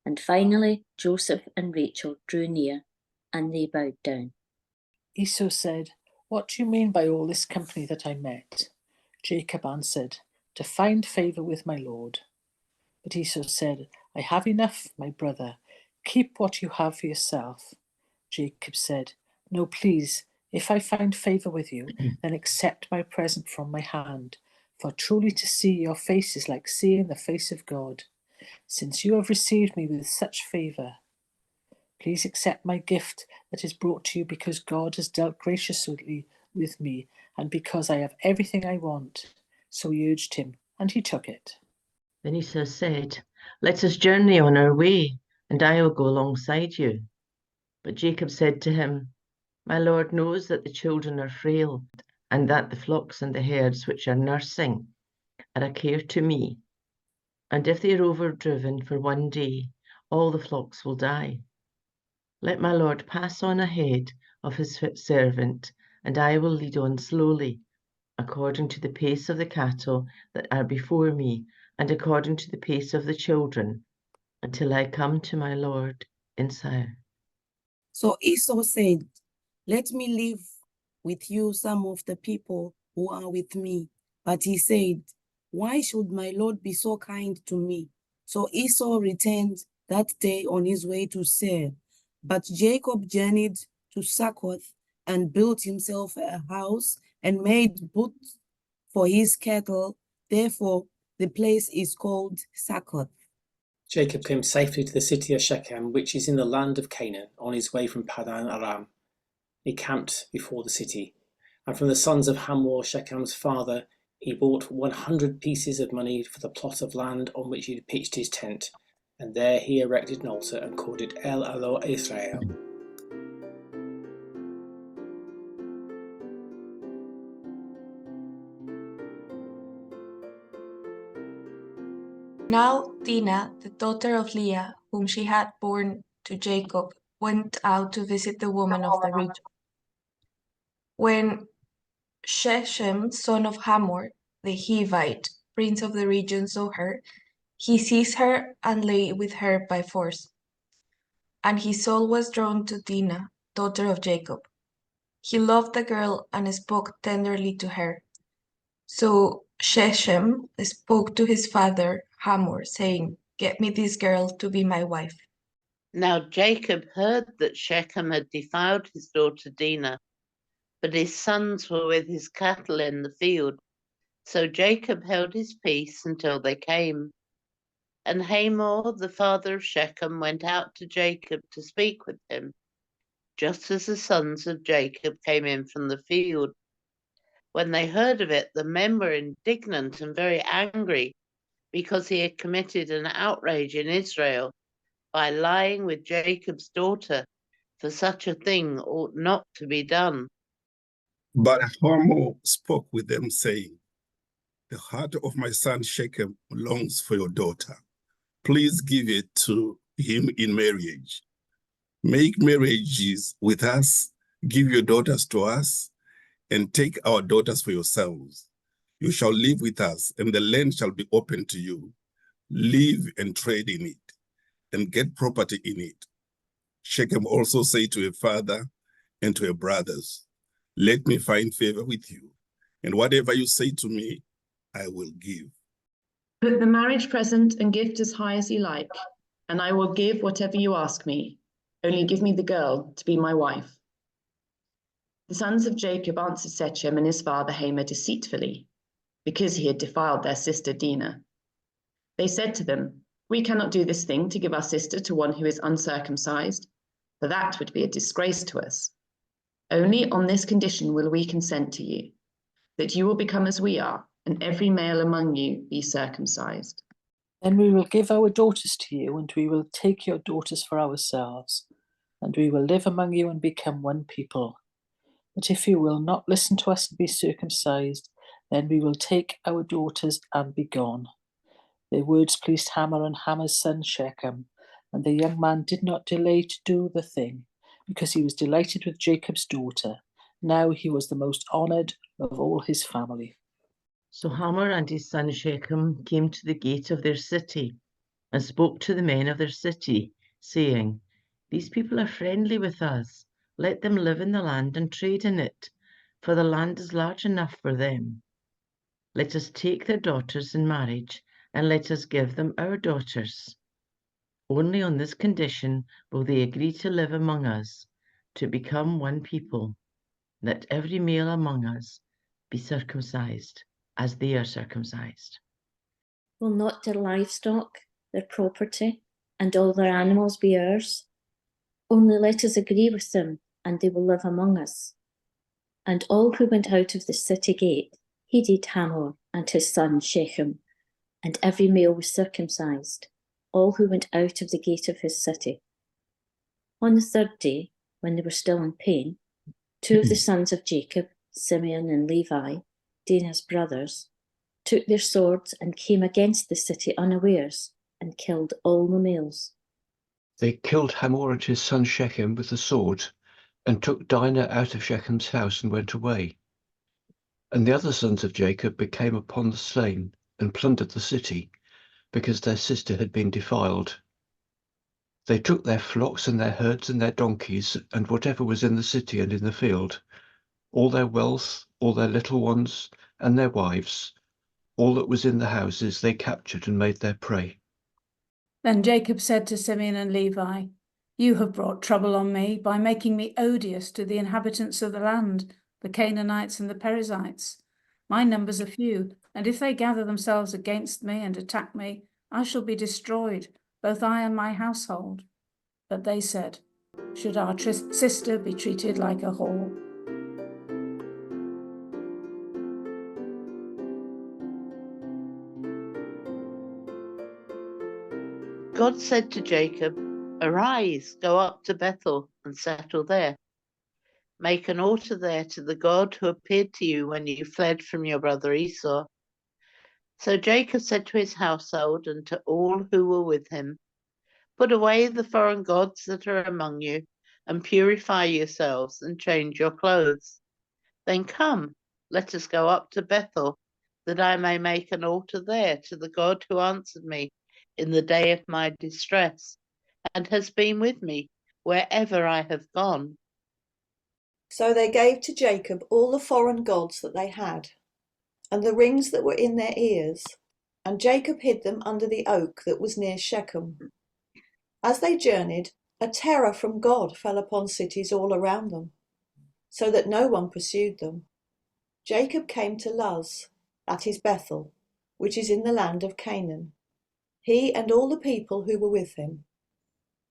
And finally Joseph and Rachel drew near, and they bowed down. Esau said, what do you mean by all this company that I met? Jacob answered, to find favour with my lord. But Esau said, I have enough, my brother. Keep what you have for yourself. Jacob said, no, please, if I find favour with you, then accept my present from my hand. For truly to see your face is like seeing the face of God. Since you have received me with such favour, please accept my gift that is brought to you because God has dealt graciously with me and because I have everything I want. So he urged him, and he took it. Then Esau said, let us journey on our way, and I will go alongside you. But Jacob said to him, my lord knows that the children are frail, and that the flocks and the herds which are nursing are a care to me. And if they are overdriven for one day, all the flocks will die. Let my lord pass on ahead of his servant, and I will lead on slowly, according to the pace of the cattle that are before me, and according to the pace of the children, until I come to my lord in Seir. So Esau said, let me leave with you some of the people who are with me. But he said, why should my lord be so kind to me? So Esau returned that day on his way to Seir. But Jacob journeyed to Succoth and built himself a house and made booths for his cattle. Therefore, the place is called Succoth. Jacob came safely to the city of Shechem, which is in the land of Canaan, on his way from Padan Aram. He camped before the city. And from the sons of Hamor, Shechem's father, he bought 100 pieces of money for the plot of land on which he had pitched his tent. And there he erected an altar and called it El Alo Israel. Now Dinah, the daughter of Leah, whom she had borne to Jacob, went out to visit the woman of the region. When Shechem, son of Hamor, the Hivite, prince of the region, saw her, he seized her and lay with her by force. And his soul was drawn to Dinah, daughter of Jacob. He loved the girl and spoke tenderly to her. So Shechem spoke to his father Hamor, saying, "Get me this girl to be my wife." Now Jacob heard that Shechem had defiled his daughter Dinah, but his sons were with his cattle in the field. So Jacob held his peace until they came. And Hamor, the father of Shechem, went out to Jacob to speak with him, just as the sons of Jacob came in from the field. When they heard of it, the men were indignant and very angry, because he had committed an outrage in Israel by lying with Jacob's daughter, for such a thing ought not to be done. But Hamor spoke with them, saying, "The heart of my son Shechem longs for your daughter. Please give it to him in marriage. Make marriages with us, give your daughters to us, and take our daughters for yourselves. You shall live with us, and the land shall be open to you. Live and trade in it, and get property in it." Shechem also said to her father and to her brothers, "Let me find favor with you, and whatever you say to me, I will give." Put the marriage present and gift as high as you like, and I will give whatever you ask me. Only give me the girl to be my wife. The sons of Jacob answered Shechem and his father Hamor deceitfully, because he had defiled their sister Dinah. They said to them, "We cannot do this thing to give our sister to one who is uncircumcised, for that would be a disgrace to us. Only on this condition will we consent to you, that you will become as we are, and every male among you be circumcised. Then we will give our daughters to you, and we will take your daughters for ourselves, and we will live among you and become one people. But if you will not listen to us and be circumcised, then we will take our daughters and be gone." Their words pleased Hamor and Hamor's son Shechem, and the young man did not delay to do the thing, because he was delighted with Jacob's daughter. Now he was the most honoured of all his family. So Hamor and his son Shechem came to the gate of their city and spoke to the men of their city, saying, "These people are friendly with us. Let them live in the land and trade in it, for the land is large enough for them. Let us take their daughters in marriage, and let us give them our daughters. Only on this condition will they agree to live among us, to become one people, that every male among us be circumcised, as they are circumcised." Will not their livestock, their property, and all their animals be ours? Only let us agree with them, and they will live among us. And all who went out of the city gate heeded Hamor and his son Shechem, and every male was circumcised, all who went out of the gate of his city. On the third day, when they were still in pain, two of the sons of Jacob, Simeon and Levi, Dinah's brothers, took their swords and came against the city unawares and killed all the males. They killed Hamor and his son Shechem with the sword, and took Dinah out of Shechem's house and went away. And the other sons of Jacob became upon the slain and plundered the city, because their sister had been defiled. They took their flocks and their herds and their donkeys, and whatever was in the city and in the field, all their wealth, all their little ones, and their wives, all that was in the houses they captured and made their prey. Then Jacob said to Simeon and Levi, "You have brought trouble on me by making me odious to the inhabitants of the land, the Canaanites and the Perizzites. My numbers are few, and if they gather themselves against me and attack me, I shall be destroyed, both I and my household." But they said, "Should our sister be treated like a whore?" God said to Jacob, "Arise, go up to Bethel and settle there. Make an altar there to the God who appeared to you when you fled from your brother Esau." So Jacob said to his household and to all who were with him, "Put away the foreign gods that are among you, and purify yourselves and change your clothes. Then come, let us go up to Bethel, that I may make an altar there to the God who answered me in the day of my distress, and has been with me wherever I have gone." So they gave to Jacob all the foreign gods that they had, and the rings that were in their ears, and Jacob hid them under the oak that was near Shechem. As they journeyed, a terror from God fell upon cities all around them, so that no one pursued them. Jacob came to Luz, that is Bethel, which is in the land of Canaan, he and all the people who were with him.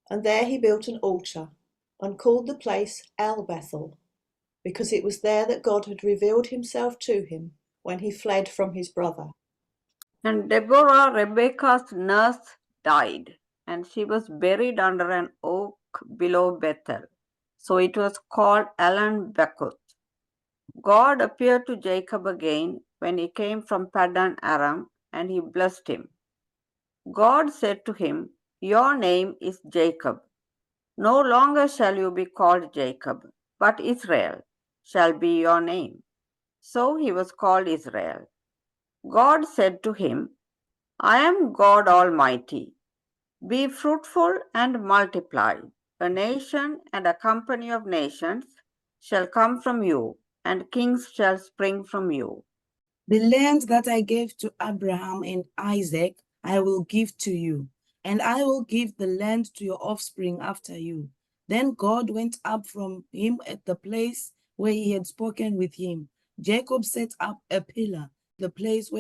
And there he built an altar, and called the place El Bethel, because it was there that God had revealed himself to him when he fled from his brother. And Deborah, Rebekah's nurse, died, and she was buried under an oak below Bethel. So it was called Elon Bekoth. God appeared to Jacob again when he came from Paddan Aram, and he blessed him. God said to him, "Your name is Jacob. No longer shall you be called Jacob, but Israel shall be your name." So he was called Israel. God said to him, "I am God Almighty. Be fruitful and multiply. A nation and a company of nations shall come from you, and kings shall spring from you." The land that I gave to Abraham and Isaac, I will give to you, and I will give the land to your offspring after you. Then God went up from him at the place where he had spoken with him. Jacob set up a pillar, the place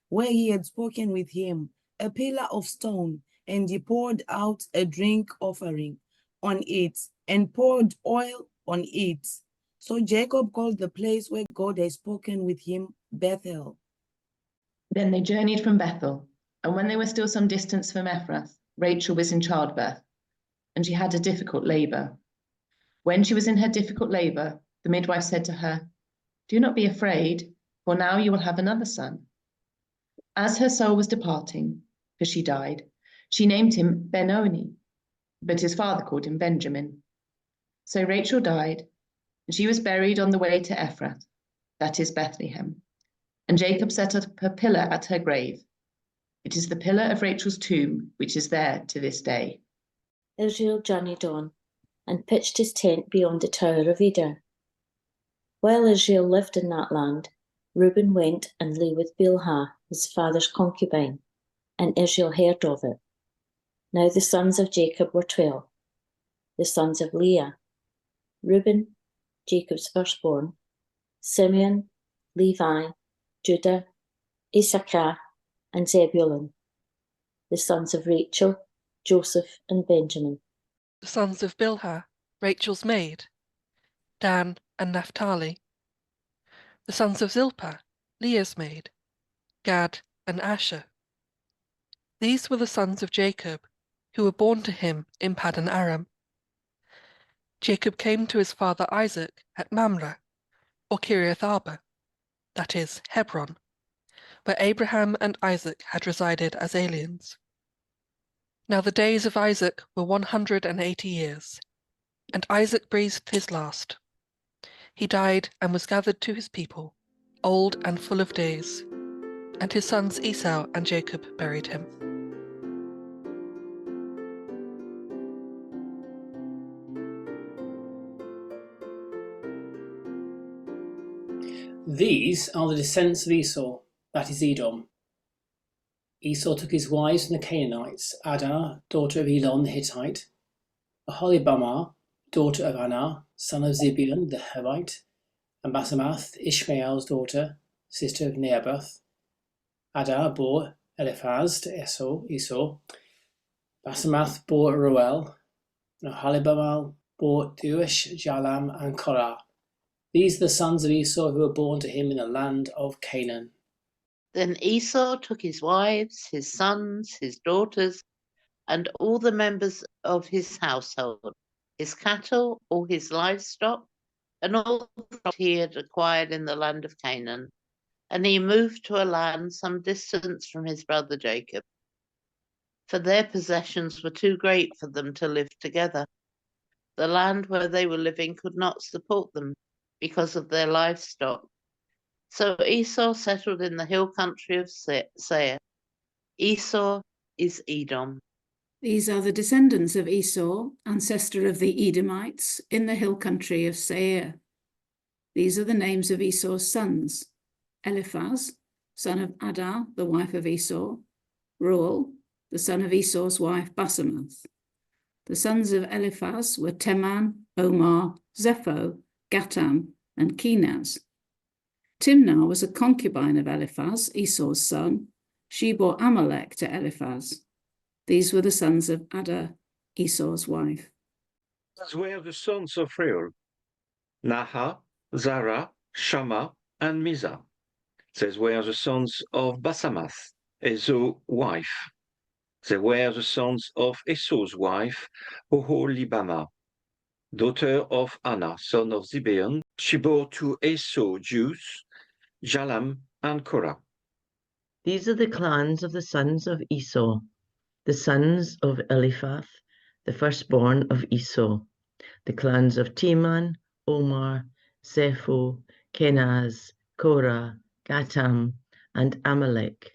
where he had spoken with him, a pillar of stone, and he poured out a drink offering on it and poured oil on it. So Jacob called the place where God had spoken with him Bethel. Then they journeyed from Bethel, and when they were still some distance from Ephrath, Rachel was in childbirth, and she had a difficult labour. When she was in her difficult labour, the midwife said to her, "Do not be afraid, for now you will have another son." As her soul was departing, for she died, she named him Benoni, but his father called him Benjamin. So Rachel died, and she was buried on the way to Ephrath, that is Bethlehem. And Jacob set up a pillar at her grave. It is the pillar of Rachel's tomb, which is there to this day. Israel journeyed on and pitched his tent beyond the Tower of Eder. While Israel lived in that land, Reuben went and lay with Bilhah, his father's concubine, and Israel heard of it. Now the sons of Jacob were 12. The sons of Leah: Reuben, Jacob's firstborn, Simeon, Levi, Judah, Issachar, and Zebulun. The sons of Rachel: Joseph and Benjamin. The sons of Bilhah, Rachel's maid: Dan and Naphtali. The sons of Zilpah, Leah's maid: Gad and Asher. These were the sons of Jacob, who were born to him in Paddan Aram. Jacob came to his father Isaac at Mamre, or Kiriath Arba, that is, Hebron, where Abraham and Isaac had resided as aliens. Now the days of Isaac were 180 years, and Isaac breathed his last. He died and was gathered to his people, old and full of days, and his sons Esau and Jacob buried him. These are the descendants of Esau, that is Edom. Esau took his wives from the Canaanites, Adah, daughter of Elon the Hittite, Aholibamah, daughter of Anah, son of Zibeon the Hivite, and Basemath, Ishmael's daughter, sister of Nebaioth. Adah bore Eliphaz to Esau. Basemath bore Reuel, and Aholibamah bore Deush, Jalam, and Korah. These are the sons of Esau who were born to him in the land of Canaan. Then Esau took his wives, his sons, his daughters, and all the members of his household, his cattle, all his livestock, and all that he had acquired in the land of Canaan, and he moved to a land some distance from his brother Jacob. For their possessions were too great for them to live together. The land where they were living could not support them because of their livestock. So Esau settled in the hill country of Seir. Esau is Edom. These are the descendants of Esau, ancestor of the Edomites, in the hill country of Seir. These are the names of Esau's sons: Eliphaz, son of Adah, the wife of Esau; Reuel, the son of Esau's wife Basemath. The sons of Eliphaz were Teman, Omar, Zepho, Gatam, and Kenaz. Timnah was a concubine of Eliphaz, Esau's son. She bore Amalek to Eliphaz. These were the sons of Adah, Esau's wife. These were the sons of Reuel: Naha, Zara, Shammah, and Mizah. These were the sons of Basemath, Esau's wife. They were the sons of Esau's wife, Oholibamah, daughter of Anah, son of Zibeon. She bore to Esau Jews, Jalam, and Korah. These are the clans of the sons of Esau, the sons of Eliphaz, the firstborn of Esau, the clans of Teman, Omar, Zepho, Kenaz, Korah, Gatam, and Amalek.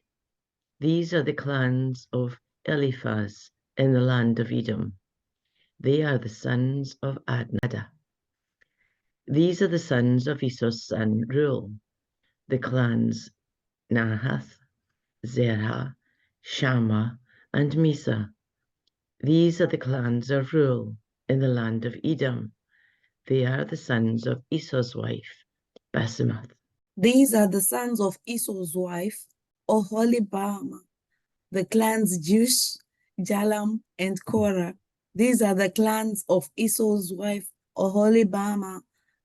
These are the clans of Eliphaz in the land of Edom. They are the sons of Adnah. These are the sons of Esau's son Reuel, the clans Nahath, Zerah, Shammah, and Mizah. These are the clans of Reuel in the land of Edom. They are the sons of Esau's wife, Basemath. These are the sons of Esau's wife, Oholibamah, the clans Jush, Jalam, and Korah. These are the clans of Esau's wife, Oholibamah,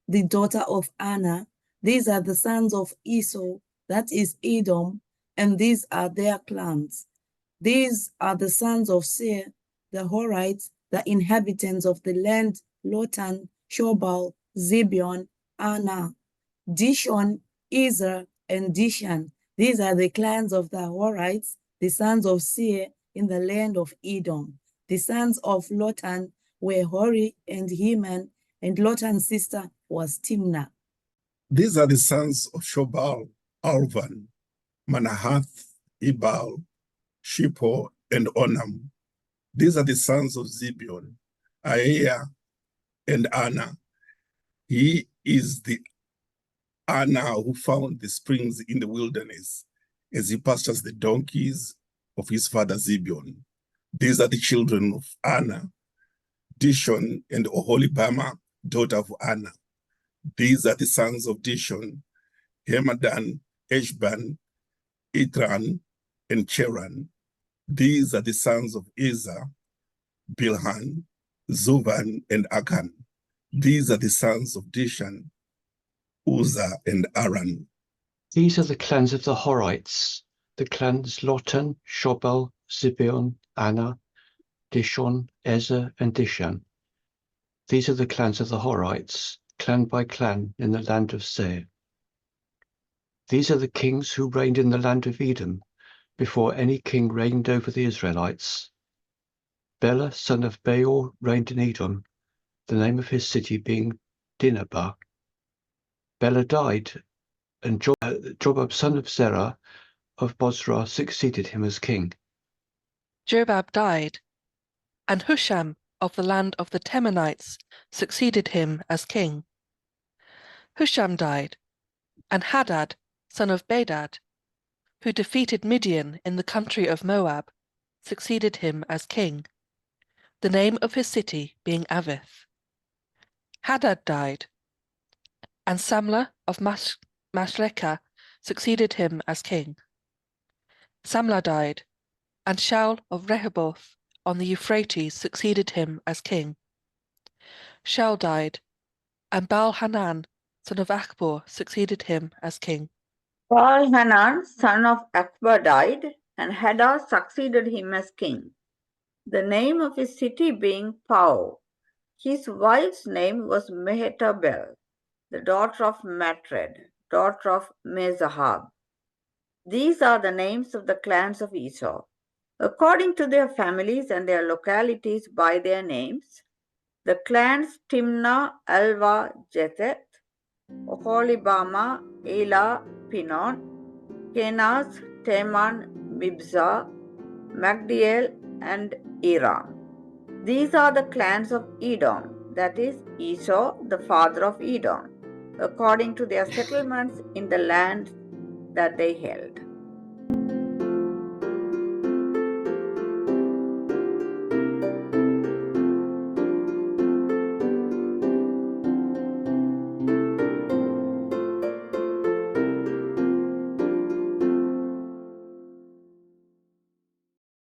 the daughter of Anah. These are the sons of Esau, that is Edom, and these are their clans. These are the sons of Seir, the Horites, the inhabitants of the land, Lotan, Shobal, Zibeon, Anah, Dishon, Ezer, and Dishan. These are the clans of the Horites, the sons of Seir in the land of Edom. The sons of Lotan were Hori and Heman, and Lotan's sister was Timnah. These are the sons of Shobal, Alvan, Manahath, Ebal, Shippo, and Onam. These are the sons of Zibeon, Aiah, and Anah. He is the Anah who found the springs in the wilderness as he pastures the donkeys of his father Zibeon. These are the children of Anah, Dishon, and Oholibamah, daughter of Anah. These are the sons of Dishon, Hemadan, Eshban, Itran, and Cheran. These are the sons of Ezer, Bilhan, Zovan, and Akan. These are the sons of Dishan, Uzzah, and Aran. These are the clans of the Horites, the clans Lotan, Shobal, Zibeon, Anah, Dishon, Ezer, and Dishan. These are the clans of the Horites, clan by clan, in the land of Seir. These are the kings who reigned in the land of Edom, before any king reigned over the Israelites. Bela, son of Beor, reigned in Edom, the name of his city being Dinhabah. Bela died, and Jobab, son of Zerah of Bozrah, succeeded him as king. Jobab died, and Husham of the land of the Temanites succeeded him as king. Husham died, and Hadad, son of Bedad, who defeated Midian in the country of Moab, succeeded him as king, the name of his city being Avith. Hadad died, and Samlah of Masrekah succeeded him as king. Samlah died, and Shaul of Rehoboth on the Euphrates succeeded him as king. Shaul died, and Baal-Hanan, son of Achbor, succeeded him as king. Baal-Hanan, son of Achbor, died, and Hadad succeeded him as king, the name of his city being Pau. His wife's name was Mehetabel, the daughter of Matred, daughter of Mezahab. These are the names of the clans of Esau, according to their families and their localities by their names. The clans Timnah, Alva, Jetheth, Oholibama, Elah, Pinon, Kenaz, Teman, Mibzah, Magdiel, and Iram. These are the clans of Edom, that is, Esau, the father of Edom, according to their settlements in the land that they held.